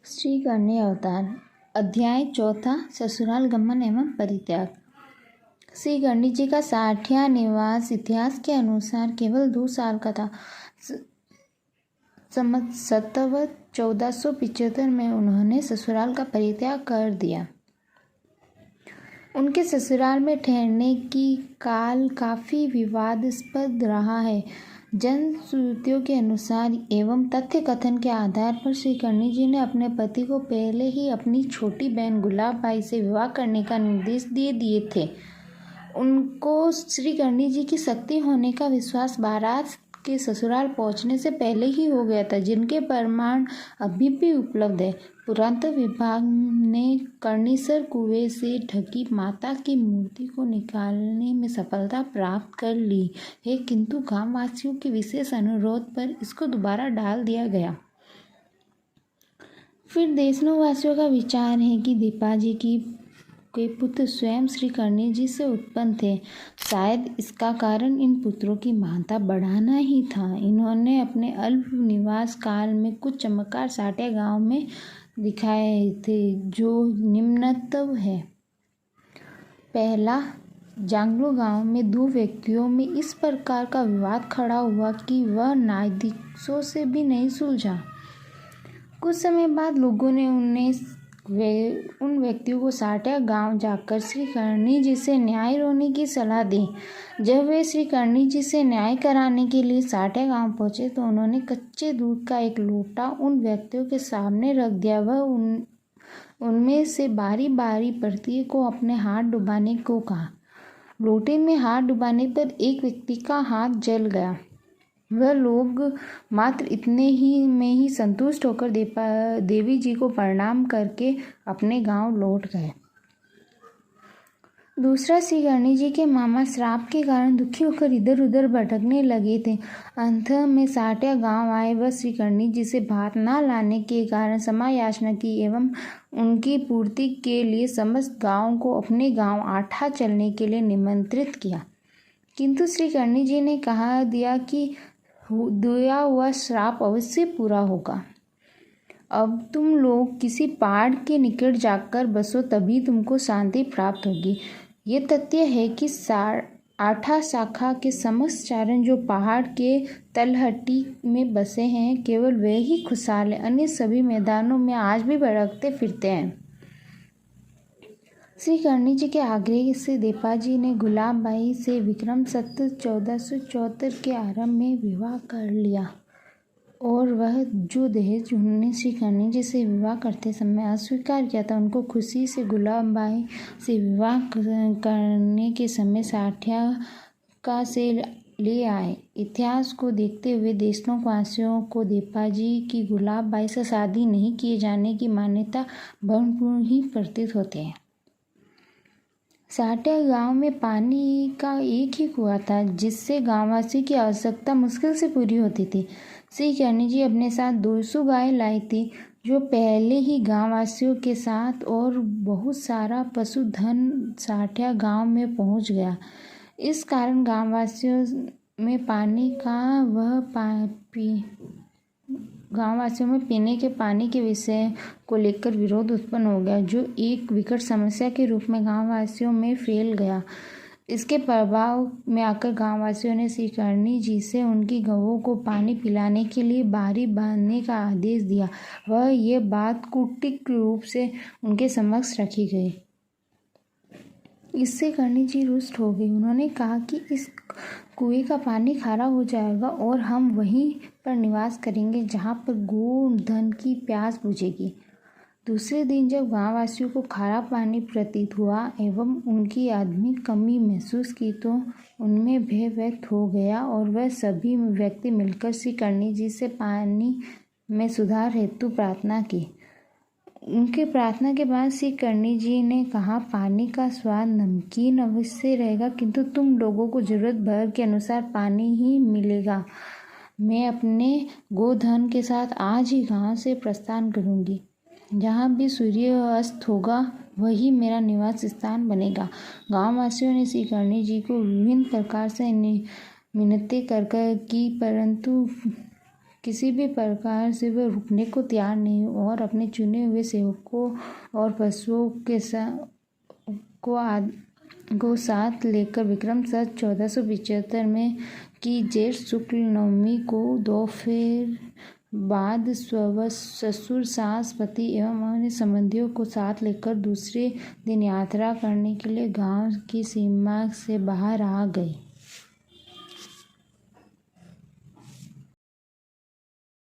श्री करणी अवतार अध्याय 4 ससुराल गमन एवं परित्याग। श्री करणी जी का साठिया निवास इतिहास के अनुसार केवल 2 साल का था। संवत 1475 में उन्होंने ससुराल का परित्याग कर दिया। उनके ससुराल में ठहरने की काल काफ़ी विवादास्पद रहा है। जनश्रुतियों के अनुसार एवं तथ्य कथन के आधार पर श्री करणी जी ने अपने पति को पहले ही अपनी छोटी बहन गुलाब बाई से विवाह करने का निर्देश दे दिए थे। उनको श्री करणी जी की शक्ति होने का विश्वास बारात के ससुराल पहुंचने से पहले ही हो गया था, जिनके प्रमाण अभी भी उपलब्ध है। पुरातत्व विभाग ने कर्णेश्वर कुएं से ढकी माता की मूर्ति को निकालने में सफलता प्राप्त कर ली है, किंतु गांव वासियों के विशेष अनुरोध पर इसको दोबारा डाल दिया गया। फिर देशवासियों का विचार है कि दीपाजी के पुत्र स्वयं श्री करणी जी से उत्पन्न थे। शायद इसका कारण इन पुत्रों की महानता बढ़ाना ही था। इन्होंने अपने अल्प निवास काल में कुछ चमत्कार साठिया गांव में दिखाए थे, जो निम्नतम है। पहला, जांगलू गांव में 2 व्यक्तियों में इस प्रकार का विवाद खड़ा हुआ कि वह न्यायाधीशों से भी नहीं सुलझा। कुछ समय बाद लोगों ने उन व्यक्तियों को साठिया गांव जाकर श्री करणी जी से न्याय रोने की सलाह दी। जब वे श्री करणी जी से न्याय कराने के लिए साठिया गांव पहुंचे तो उन्होंने कच्चे दूध का एक लोटा उन व्यक्तियों के सामने रख दिया। वह उनमें से बारी बारी प्रत्येक को अपने हाथ डुबाने को कहा। लोटे में हाथ डुबाने पर एक व्यक्ति का हाथ जल गया। वह लोग मात्र इतने ही में ही संतुष्ट होकर देवी जी को प्रणाम करके अपने गांव लौट गए। दूसरा, श्री करणी जी के मामा श्राप के कारण दुखी होकर इधर उधर भटकने लगे थे। अंत में साठिया गांव आए। वह श्री करणी जी से भात न लाने के कारण क्षमा याचना की एवं उनकी पूर्ति के लिए समस्त गांव को अपने गांव आठा चलने के लिए निमंत्रित किया, किंतु श्री करणी जी ने कहा दिया कि दिया हुआ श्राप अवश्य पूरा होगा। अब तुम लोग किसी पहाड़ के निकट जाकर बसो, तभी तुमको शांति प्राप्त होगी। ये तथ्य है कि आठा शाखा के समस्त चारण जो पहाड़ के तलहटी में बसे हैं, केवल वे ही खुशहाल हैं। अन्य सभी मैदानों में आज भी भटकते फिरते हैं। श्री करणी जी के आग्रह से दीपाजी ने गुलाब बाई से विक्रम संवत 1474 के आरंभ में विवाह कर लिया, और वह जो दहेज उन्होंने श्री करणी जी से विवाह करते समय अस्वीकार किया था, उनको खुशी से गुलाब बाई से विवाह करने के समय साठिया का से ले आए। इतिहास को देखते हुए देशवासियों को दीपाजी की गुलाब बाई से शादी नहीं किए जाने की मान्यता भ्रमपूर्ण ही प्रतीत होते हैं। साठिया गांव में पानी का एक ही कुआं था, जिससे गांववासी की आवश्यकता मुश्किल से पूरी होती थी। श्री करणी जी अपने साथ 200 गाय लाई थी, जो पहले ही गांववासियों के साथ, और बहुत सारा पशुधन साठिया गांव में पहुंच गया। इस कारण गांववासियों में पीने के पानी के विषय को लेकर विरोध उत्पन्न हो गया, जो एक विकट समस्या के रूप में गांववासियों में फैल गया। इसके प्रभाव में आकर गांववासियों ने श्री करणी जी से उनकी गौओं को पानी पिलाने के लिए बारी बांधने का आदेश दिया। वह ये बात कूटनीतिक रूप से उनके समक्ष रखी गई। इससे करणी जी रुष्ट हो गई। उन्होंने कहा कि इस कुएं का पानी खारा हो जाएगा और हम वहीं पर निवास करेंगे जहाँ पर गो धन की प्यास बुझेगी। दूसरे दिन जब गांववासियों को खारा पानी प्रतीत हुआ एवं उनकी आत्मिक कमी महसूस की, तो उनमें भय व्यक्त हो गया, और वह सभी व्यक्ति मिलकर श्री करणी जी से पानी में सुधार हेतु प्रार्थना की। उनकी प्रार्थना के बाद श्री करणी जी ने कहा, पानी का स्वाद नमकीन अवश्य रहेगा, किंतु तुम लोगों को जरूरत भर के अनुसार पानी ही मिलेगा। मैं अपने गोधन के साथ आज ही गांव से प्रस्थान करूंगी। जहाँ भी सूर्य अस्त होगा वही मेरा निवास स्थान बनेगा। गांववासियों ने श्री करणी जी को विभिन्न प्रकार से मिन्नतें कर की, परंतु किसी भी प्रकार से वह रुकने को तैयार नहीं और अपने चुने हुए सेवकों और पशुओं के को साथ लेकर विक्रम संवत 1475 में की जेठ शुक्ल नवमी को दोपहर बाद ससुर सास पति एवं अन्य संबंधियों को साथ लेकर दूसरे दिन यात्रा करने के लिए गांव की सीमा से बाहर आ गए।